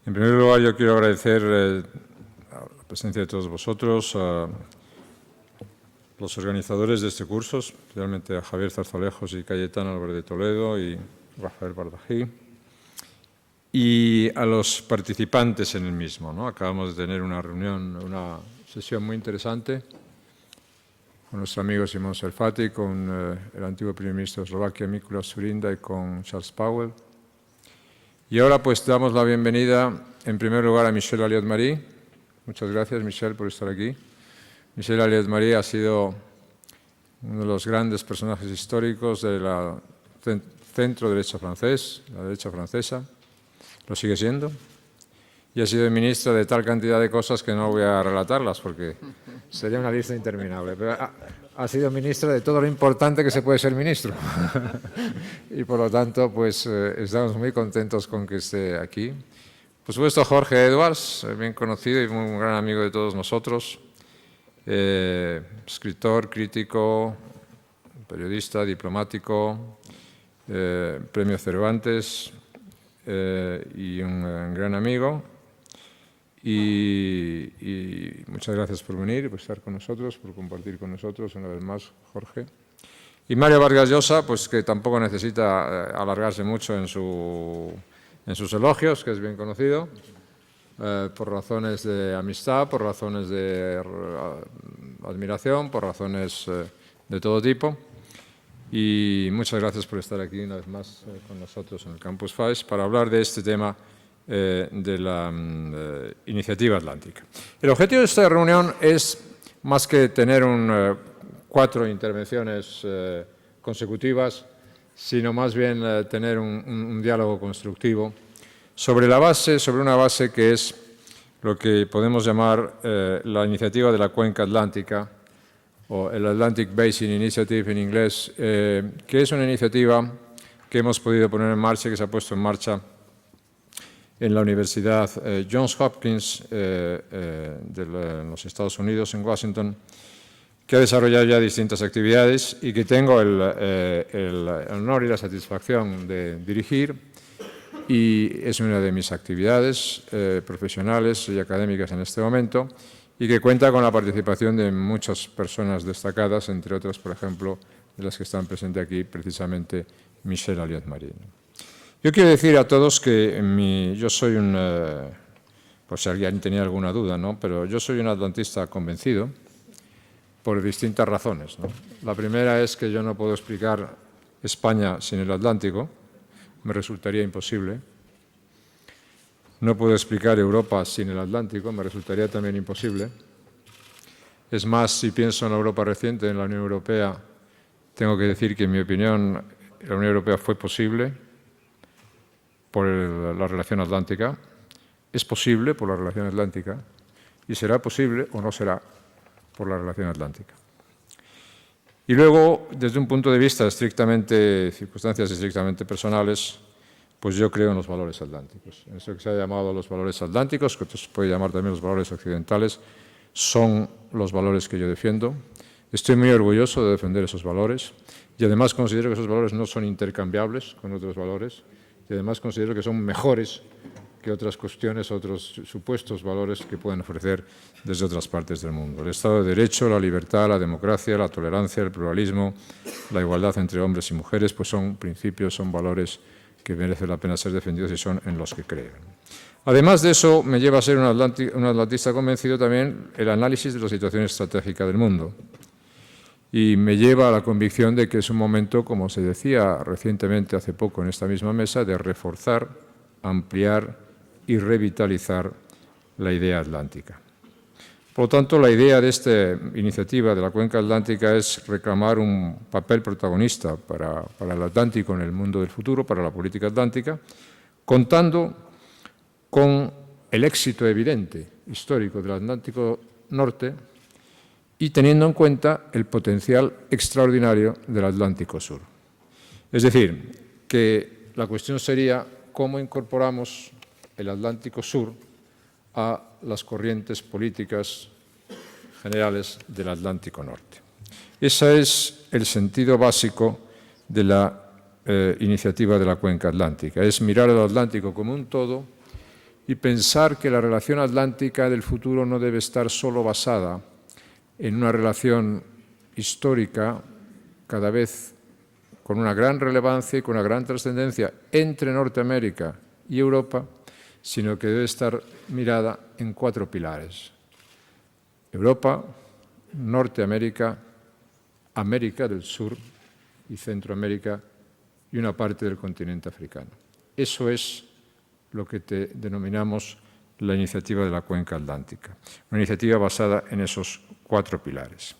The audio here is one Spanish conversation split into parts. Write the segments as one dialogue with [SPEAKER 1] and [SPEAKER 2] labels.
[SPEAKER 1] En primer lugar, yo quiero agradecer la presencia de todos vosotros, a los organizadores de este curso, especialmente a Javier Zarzalejos y Cayetano Álvarez de Toledo y Rafael Bardají, y a los participantes en el mismo, ¿no? Acabamos de tener una reunión, una sesión muy interesante con nuestro amigo Simón Serfati, con el antiguo primer ministro de Eslovaquia, Mikuláš Dzurinda, y con Charles Powell. Y ahora pues damos la bienvenida en primer lugar a Michel Alliot-Marie. Muchas gracias, Michel, por estar aquí. Michel Alliot-Marie ha sido uno de los grandes personajes históricos del centro derecha francés, la derecha francesa. Lo sigue siendo. Y ha sido ministro de tal cantidad de cosas que no voy a relatarlas porque sería una lista interminable. Pero ha sido ministro de todo lo importante que se puede ser ministro. Y por lo tanto, pues estamos muy contentos con que esté aquí. Por supuesto, Jorge Edwards, bien conocido y un gran amigo de todos nosotros. Escritor, crítico, periodista, diplomático, premio Cervantes y un gran amigo. Y muchas gracias por venir, por estar con nosotros, por compartir con nosotros una vez más, Jorge. Y Mario Vargas Llosa, pues que tampoco necesita alargarse mucho en sus elogios, que es bien conocido, por razones de amistad, por razones de admiración, por razones de todo tipo. Y muchas gracias por estar aquí una vez más con nosotros en el Campus FAES para hablar de este tema de la Iniciativa Atlántica. El objetivo de esta reunión es, más que tener 4 intervenciones consecutivas, sino más bien tener un diálogo constructivo sobre una base que es lo que podemos llamar la Iniciativa de la Cuenca Atlántica, o el Atlantic Basin Initiative en inglés, que es una iniciativa que hemos podido poner en marcha, que se ha puesto en marcha en la Universidad Johns Hopkins de los Estados Unidos, en Washington, que ha desarrollado ya distintas actividades y que tengo el honor y la satisfacción de dirigir, y es una de mis actividades profesionales y académicas en este momento, y que cuenta con la participación de muchas personas destacadas, entre otras, por ejemplo, de las que están presentes aquí, precisamente Michel Alliot-Marie. Yo quiero decir a todos que yo soy por si alguien tenía alguna duda, ¿no? Pero yo soy un atlantista convencido por distintas razones, ¿no? La primera es que yo no puedo explicar España sin el Atlántico, me resultaría imposible. No puedo explicar Europa sin el Atlántico, me resultaría también imposible. Es más, si pienso en la Europa reciente, en la Unión Europea, tengo que decir que, en mi opinión, la Unión Europea fue posible por la relación atlántica, es posible por la relación atlántica y será posible o no será por la relación atlántica. Y luego, desde un punto de vista estrictamente, circunstancias estrictamente personales, pues yo creo en los valores atlánticos. En eso que se ha llamado los valores atlánticos, que se puede llamar también los valores occidentales, son los valores que yo defiendo. Estoy muy orgulloso de defender esos valores y además considero que esos valores no son intercambiables con otros valores y además considero que son mejores que otras cuestiones, otros supuestos valores que pueden ofrecer desde otras partes del mundo. El Estado de Derecho, la libertad, la democracia, la tolerancia, el pluralismo, la igualdad entre hombres y mujeres, pues son principios, son valores que merece la pena ser defendidos y son en los que creo. Además de eso, me lleva a ser un atlantista convencido también el análisis de la situación estratégica del mundo. Y me lleva a la convicción de que es un momento, como se decía recientemente hace poco en esta misma mesa, de reforzar, ampliar y revitalizar la idea atlántica. Por lo tanto, la idea de esta iniciativa de la Cuenca Atlántica es reclamar un papel protagonista para el Atlántico en el mundo del futuro, para la política atlántica, contando con el éxito evidente histórico del Atlántico Norte y teniendo en cuenta el potencial extraordinario del Atlántico Sur. Es decir, que la cuestión sería cómo incorporamos el Atlántico Sur a las corrientes políticas generales del Atlántico Norte. Ese es el sentido básico de la iniciativa de la Cuenca Atlántica, es mirar al Atlántico como un todo y pensar que la relación atlántica del futuro no debe estar solo basada en una relación histórica cada vez con una gran relevancia y con una gran trascendencia entre Norteamérica y Europa, sino que debe estar mirada en 4 pilares: Europa, Norteamérica, América del Sur y Centroamérica y una parte del continente africano. Eso es lo que denominamos la iniciativa de la Cuenca Atlántica, una iniciativa basada en esos 4 pilares.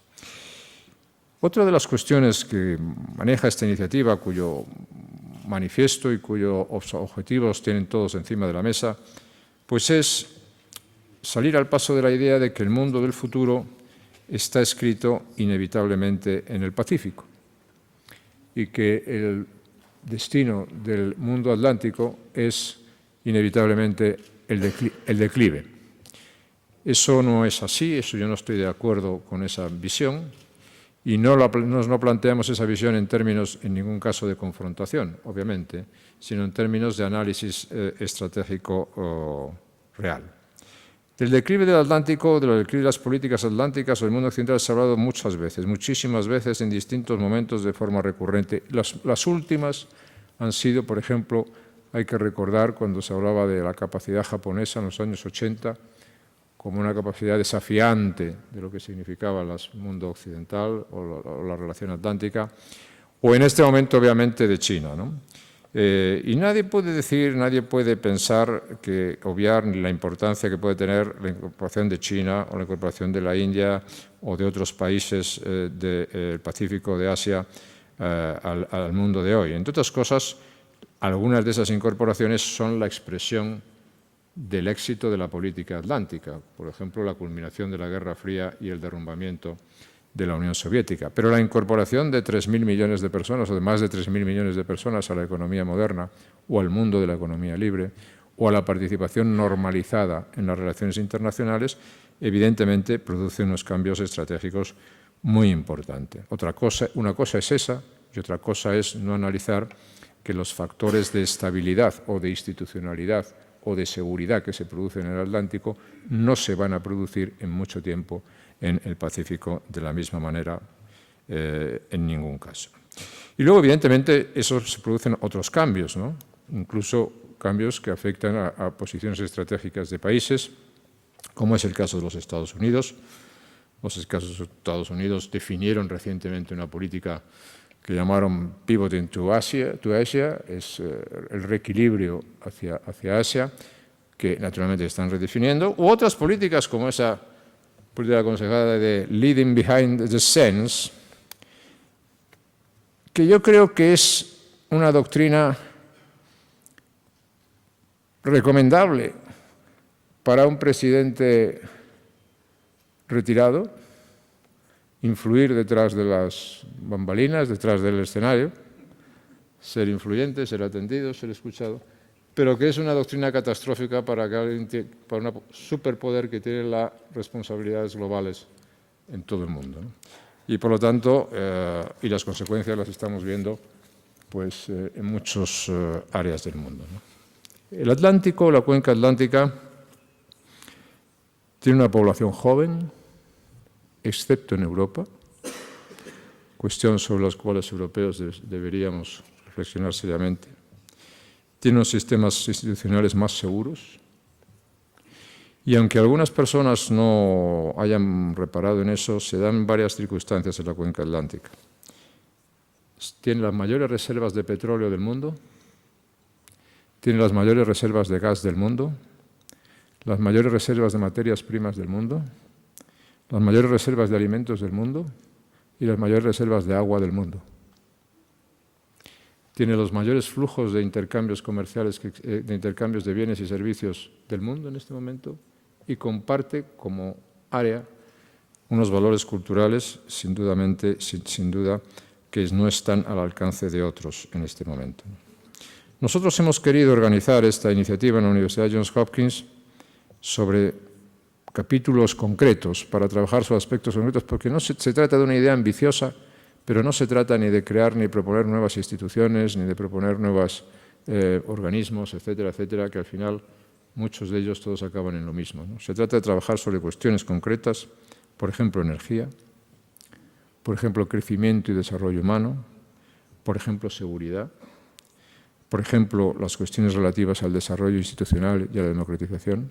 [SPEAKER 1] Otra de las cuestiones que maneja esta iniciativa, cuyo manifiesto y cuyos objetivos tienen todos encima de la mesa, pues es salir al paso de la idea de que el mundo del futuro está escrito inevitablemente en el Pacífico y que el destino del mundo atlántico es inevitablemente el declive. Eso no es así, yo no estoy de acuerdo con esa visión y no planteamos esa visión en términos, en ningún caso, de confrontación, obviamente, sino en términos de análisis estratégico real. Del declive del Atlántico, del declive de las políticas atlánticas o del mundo occidental se ha hablado muchas veces, muchísimas veces, en distintos momentos de forma recurrente. Las últimas han sido, por ejemplo, hay que recordar cuando se hablaba de la capacidad japonesa en los años 80 como una capacidad desafiante de lo que significaba el mundo occidental o la relación atlántica, o en este momento, obviamente, de China, ¿no? Y nadie puede pensar obviar la importancia que puede tener la incorporación de China o la incorporación de la India o de otros países del Pacífico, de Asia, al mundo de hoy. Entre otras cosas, algunas de esas incorporaciones son la expresión del éxito de la política atlántica, por ejemplo, la culminación de la Guerra Fría y el derrumbamiento de la Unión Soviética. Pero la incorporación de 3.000 millones de personas, o de más de 3.000 millones de personas a la economía moderna o al mundo de la economía libre o a la participación normalizada en las relaciones internacionales, evidentemente produce unos cambios estratégicos muy importantes. Una cosa es esa y otra cosa es no analizar que los factores de estabilidad o de institucionalidad o de seguridad que se producen en el Atlántico no se van a producir en mucho tiempo en el Pacífico de la misma manera, en ningún caso. Y luego, evidentemente, se producen otros cambios, ¿no? Incluso cambios que afectan a posiciones estratégicas de países, como es el caso de los Estados Unidos. Los Estados Unidos definieron recientemente una política que llamaron Pivoting to Asia, es el reequilibrio hacia Asia, que naturalmente están redefiniendo, u otras políticas como esa política aconsejada de Leading Behind the Scenes, que yo creo que es una doctrina recomendable para un presidente retirado, influir detrás de las bambalinas, detrás del escenario, ser influyente, ser atendido, ser escuchado, pero que es una doctrina catastrófica para un superpoder que tiene las responsabilidades globales en todo el mundo, ¿no? Y por lo tanto, y las consecuencias las estamos viendo pues, en muchas áreas del mundo, ¿no? El Atlántico, la cuenca atlántica, tiene una población joven, excepto en Europa, cuestión sobre las cuales europeos deberíamos reflexionar seriamente. Tiene unos sistemas institucionales más seguros y aunque algunas personas no hayan reparado en eso, se dan varias circunstancias en la cuenca atlántica. Tiene las mayores reservas de petróleo del mundo, tiene las mayores reservas de gas del mundo, las mayores reservas de materias primas del mundo, las mayores reservas de alimentos del mundo y las mayores reservas de agua del mundo. Tiene los mayores flujos de intercambios comerciales, de intercambios de bienes y servicios del mundo en este momento y comparte como área unos valores culturales sin duda que no están al alcance de otros en este momento. Nosotros hemos querido organizar esta iniciativa en la Universidad Johns Hopkins sobre capítulos concretos para trabajar sobre aspectos concretos, porque no se trata de una idea ambiciosa, pero no se trata ni de crear ni proponer nuevas instituciones, ni de proponer nuevos organismos, etcétera, etcétera, que al final muchos de ellos todos acaban en lo mismo, ¿no? Se trata de trabajar sobre cuestiones concretas, por ejemplo, energía, por ejemplo, crecimiento y desarrollo humano, por ejemplo, seguridad, por ejemplo, las cuestiones relativas al desarrollo institucional y a la democratización,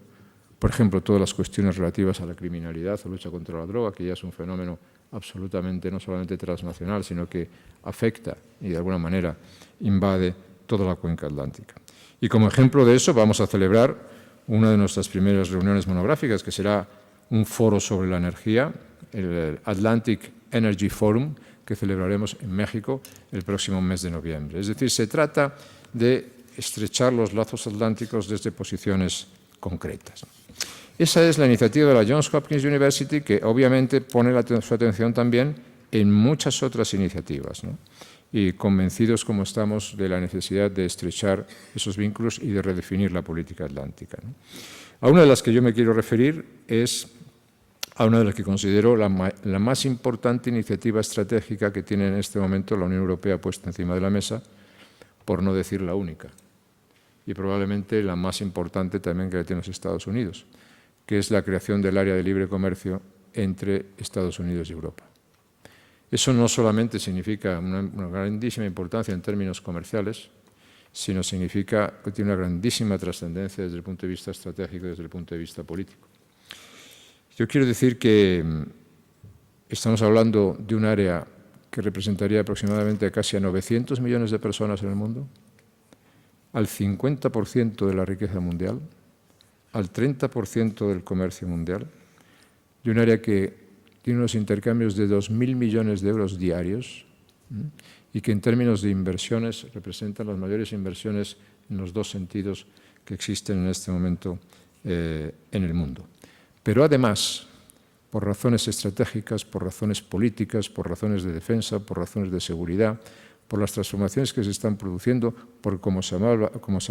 [SPEAKER 1] por ejemplo, todas las cuestiones relativas a la criminalidad o lucha contra la droga, que ya es un fenómeno absolutamente no solamente transnacional, sino que afecta y de alguna manera invade toda la cuenca atlántica. Y como ejemplo de eso vamos a celebrar una de nuestras primeras reuniones monográficas, que será un foro sobre la energía, el Atlantic Energy Forum, que celebraremos en México el próximo mes de noviembre. Es decir, se trata de estrechar los lazos atlánticos desde posiciones concretas. Esa es la iniciativa de la Johns Hopkins University, que obviamente pone su atención también en muchas otras iniciativas, ¿no? Y convencidos como estamos de la necesidad de estrechar esos vínculos y de redefinir la política atlántica, ¿no? A una de las que yo me quiero referir es a una de las que considero la más importante iniciativa estratégica que tiene en este momento la Unión Europea puesta encima de la mesa, por no decir la única, y probablemente la más importante también que tienen los Estados Unidos, que es la creación del área de libre comercio entre Estados Unidos y Europa. Eso no solamente significa una grandísima importancia en términos comerciales, sino significa que tiene una grandísima trascendencia desde el punto de vista estratégico y desde el punto de vista político. Yo quiero decir que estamos hablando de un área que representaría aproximadamente casi a 900 millones de personas en el mundo, al 50% de la riqueza mundial, al 30% del comercio mundial, de un área que tiene unos intercambios de 2.000 millones de euros diarios y que en términos de inversiones representan las mayores inversiones en los dos sentidos que existen en este momento en el mundo. Pero además, por razones estratégicas, por razones políticas, por razones de defensa, por razones de seguridad, por las transformaciones que se están produciendo, por como se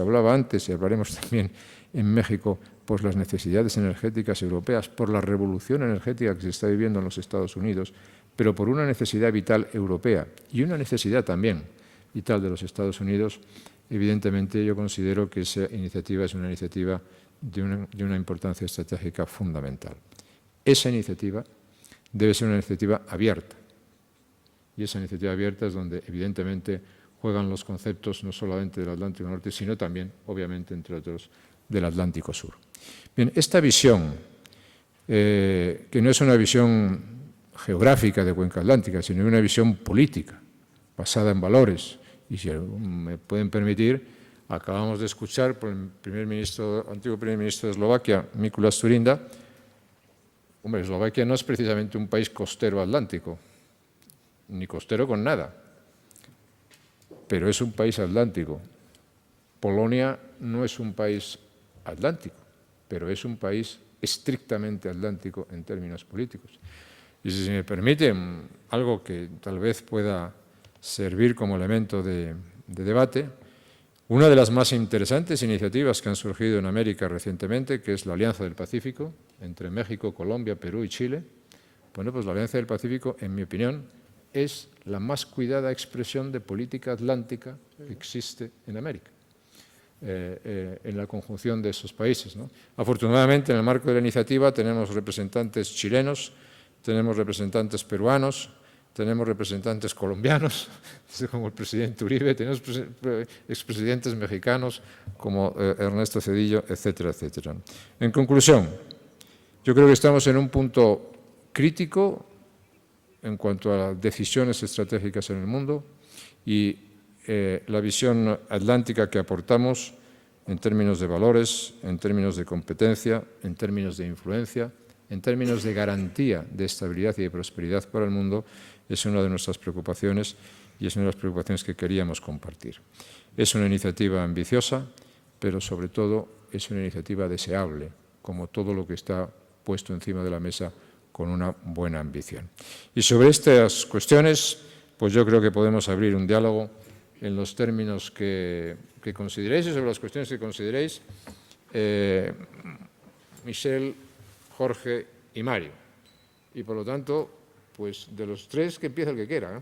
[SPEAKER 1] hablaba antes, y hablaremos también en México, por las necesidades energéticas europeas, por la revolución energética que se está viviendo en los Estados Unidos, pero por una necesidad vital europea y una necesidad también vital de los Estados Unidos, evidentemente yo considero que esa iniciativa es una iniciativa de una importancia estratégica fundamental. Esa iniciativa debe ser una iniciativa abierta. Y esa iniciativa abierta es donde, evidentemente, juegan los conceptos no solamente del Atlántico Norte, sino también, obviamente, entre otros, del Atlántico Sur. Bien, esta visión, que no es una visión geográfica de Cuenca Atlántica, sino una visión política, basada en valores, y si me pueden permitir, acabamos de escuchar por el antiguo primer ministro de Eslovaquia, Mikuláš Dzurinda. Hombre, Eslovaquia no es precisamente un país costero atlántico, ni costero con nada, pero es un país atlántico. Polonia no es un país atlántico, pero es un país estrictamente atlántico en términos políticos. Y si me permiten, algo que tal vez pueda servir como elemento de debate, una de las más interesantes iniciativas que han surgido en América recientemente, que es la Alianza del Pacífico, entre México, Colombia, Perú y Chile. Bueno, pues la Alianza del Pacífico, en mi opinión, es la más cuidada expresión de política atlántica que existe en América, en la conjunción de esos países, ¿no? Afortunadamente, en el marco de la iniciativa tenemos representantes chilenos, tenemos representantes peruanos, tenemos representantes colombianos, como el presidente Uribe, tenemos expresidentes mexicanos como Ernesto Zedillo, etcétera, etcétera. En conclusión, yo creo que estamos en un punto crítico en cuanto a las decisiones estratégicas en el mundo y la visión atlántica que aportamos en términos de valores, en términos de competencia, en términos de influencia, en términos de garantía de estabilidad y de prosperidad para el mundo, es una de nuestras preocupaciones y es una de las preocupaciones que queríamos compartir. Es una iniciativa ambiciosa, pero sobre todo es una iniciativa deseable, como todo lo que está puesto encima de la mesa con una buena ambición. Y sobre estas cuestiones, pues yo creo que podemos abrir un diálogo en los términos que consideréis y sobre las cuestiones que consideréis, Michel, Jorge y Mario. Y por lo tanto, pues de los tres que empiece el que quiera, ¿no?